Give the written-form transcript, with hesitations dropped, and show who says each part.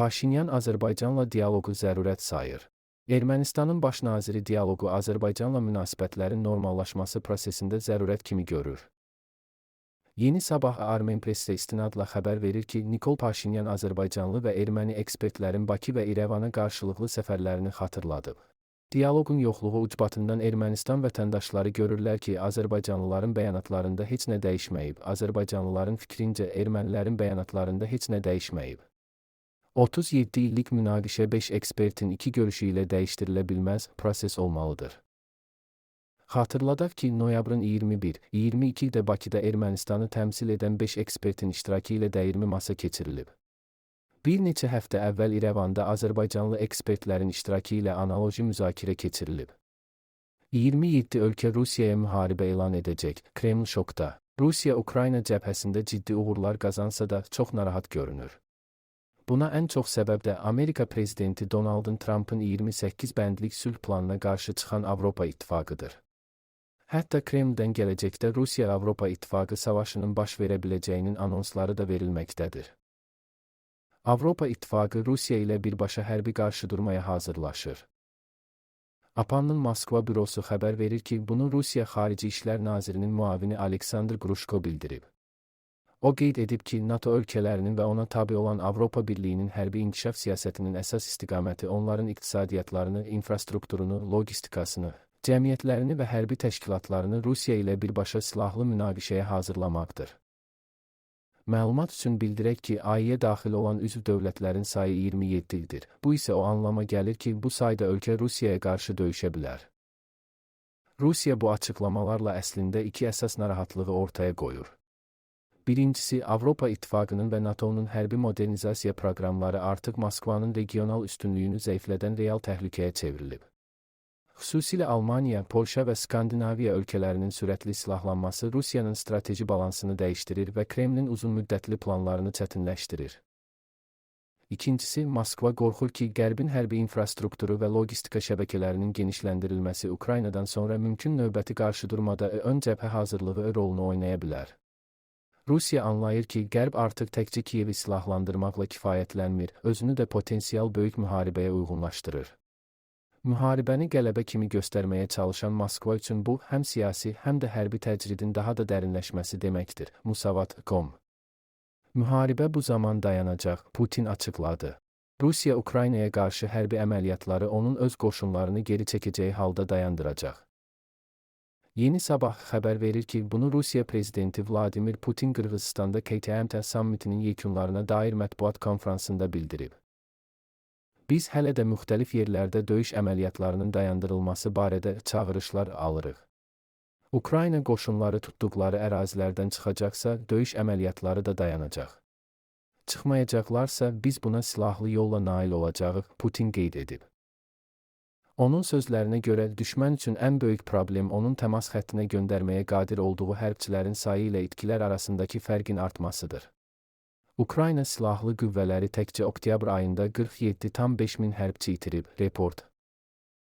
Speaker 1: Paşinyan Azərbaycanla dialoqu zərurət sayır. Ermənistanın baş naziri dialoqu Azərbaycanla münasibətlərin normallaşması prosesində zərurət kimi görür. Yeni Sabah Armenpress'te istinadla xəbər verir ki, Nikol Paşinyan Azərbaycanlı və erməni ekspertlərin Bakı və İrəvana qarşılıqlı səfərlərini xatırladıb. Dialoqun yoxluğu ucbatından Ermənistan vətəndaşları görürlər ki, Azərbaycanlıların bəyanatlarında heç nə dəyişməyib, Azərbaycanlıların fikrincə ermənilərin bəyanatlarında heç nə dəyişməyib. 37 illik münaqişə 5 ekspertin 2 görüşü ilə dəyişdirilə bilməz proses olmalıdır. Xatırladaq ki, noyabrın 21-22-də Bakıda Ermənistanı təmsil edən 5 ekspertin iştirakı ilə dəyirmi masa keçirilib. Bir neçə həftə əvvəl İrəvanda Azərbaycanlı ekspertlərin iştirakı ilə analoji müzakirə keçirilib. 27 ölkə Rusiyaya müharibə elan edəcək, Kreml şokda. Rusiya-Ukrayna cəbhəsində ciddi uğurlar qazansa da çox narahat görünür. Buna ən çox səbəb də Amerika prezidenti Donald Trump'ın 28 bəndlik sülh planına qarşı çıxan Avropa İttifaqıdır. Hətta Kremldən gələcəkdə Rusiya-Avropa İttifaqı savaşının baş verə biləcəyinin anonsları da verilməkdədir. Avropa İttifaqı Rusiya ilə birbaşa hərbi qarşıdurmaya hazırlaşır. APA'nın Moskva bürosu xəbər verir ki, bunu Rusiya Xarici İşlər Nazirinin müavini Aleksandr Grushko bildirib. O qeyd edib ki, NATO ölkələrinin və ona tabe olan Avropa Birliyinin hərbi inkişaf siyasətinin əsas istiqaməti onların iqtisadiyyatlarını, infrastrukturunu, logistikasını, cəmiyyətlərini və hərbi təşkilatlarını Rusiya ilə birbaşa silahlı münaqişəyə hazırlamaqdır. Məlumat üçün bildirək ki, Aİ-yə daxil olan üzv dövlətlərin sayı 27-dir. Bu isə o anlama gəlir ki, bu sayda ölkə Rusiyaya qarşı döyüşə bilər. Rusiya bu açıqlamalarla əslində iki əsas narahatlığı ortaya qoyur. Birincisi, Avropa İttifaqının və NATO'nun hərbi modernizasiya proqramları artıq Moskvanın regional üstünlüyünü zəiflədən real təhlükəyə çevrilib. Xüsusilə Almaniya, Polşa və Skandinaviya ölkələrinin sürətli silahlanması Rusiyanın strateji balansını dəyişdirir və Kremlin uzunmüddətli planlarını çətinləşdirir. İkincisi, Moskva qorxur ki, Qərbin hərbi infrastrukturu və logistika şəbəkələrinin genişləndirilməsi Ukraynadan sonra mümkün növbəti qarşıdurmada ön cəbhə hazırlığı rolunu oynaya bilər. Rusiya anlayır ki, Qərb artıq təkcə Kiyevi silahlandırmaqla kifayətlənmir, özünü də potensial böyük müharibəyə uyğunlaşdırır. Müharibəni qələbə kimi göstərməyə çalışan Moskva üçün bu, həm siyasi, həm də hərbi təcridin daha da dərinləşməsi deməkdir. Musavat.com. Müharibə bu zaman dayanacaq, Putin açıqladı. Rusiya Ukraynaya qarşı hərbi əməliyyatları onun öz qoşunlarını geri çəkəcəyi halda dayandıracaq. Yeni Sabah xəbər verir ki, bunu Rusiya prezidenti Vladimir Putin Qırğızstanda KTMT sammitinin yekunlarına dair mətbuat konfransında bildirib. Biz hələ də müxtəlif yerlərdə döyüş əməliyyatlarının dayandırılması barədə çağırışlar alırıq. Ukrayna qoşunları tutduqları ərazilərdən çıxacaqsa, döyüş əməliyyatları da dayanacaq. Çıxmayacaqlarsa, biz buna silahlı yolla nail olacağıq, Putin qeyd edib. Onun sözlərinə görə, düşmən üçün ən böyük problem onun təmas xəttinə göndərməyə qadir olduğu hərbçilərin sayı ilə itkilər arasındakı fərqin artmasıdır. Ukrayna silahlı qüvvələri təkcə oktyabr ayında 47,5 min hərbçi itirib, report.